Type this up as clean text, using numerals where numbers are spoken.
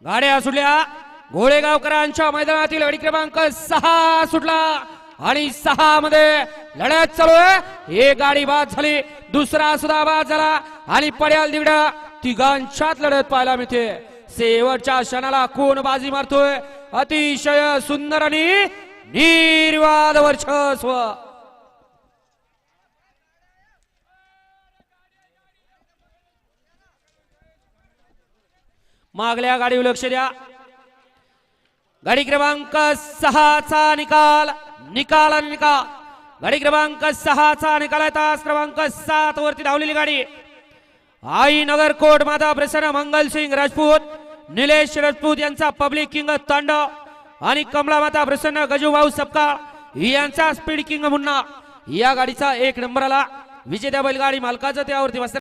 गाड्या सुटल्या घोडेगावकरांच्या मैदानातील गाडी क्रमांक 6 सुटला आणि 6 मध्ये लढत चालू आहे। एक गाडी बाद झाली, दुसरा सुद्धा बाद झाला आणि पड्याल दिवडा तिघांच्यात लढत पाहायला मिळते। शेवटच्या क्षणाला कोण बाजी मारतोय? अतिशय सुंदर आणि निर्वाद वर्चस्व। मागल्या गाडीवर लक्ष द्या। गाडी क्रमांक 6 चा निकाल गाडी क्रमांक 6 चा निकाल आहे। तास क्रमांक 7 वरती धावलेली गाडी आई नगरकोट माता प्रसन्न मंगलसिंग राजपूत, निलेश राजपूत यांचा पब्लिक किंग तांडव आणि कमला माता प्रसन्न गजूभाऊ सपकाळ यांचा स्पीड किंग मुन्ना। या गाडीचा 1 नंबर आला। विजेत्या बैलगाडी मालकाचं त्यावरती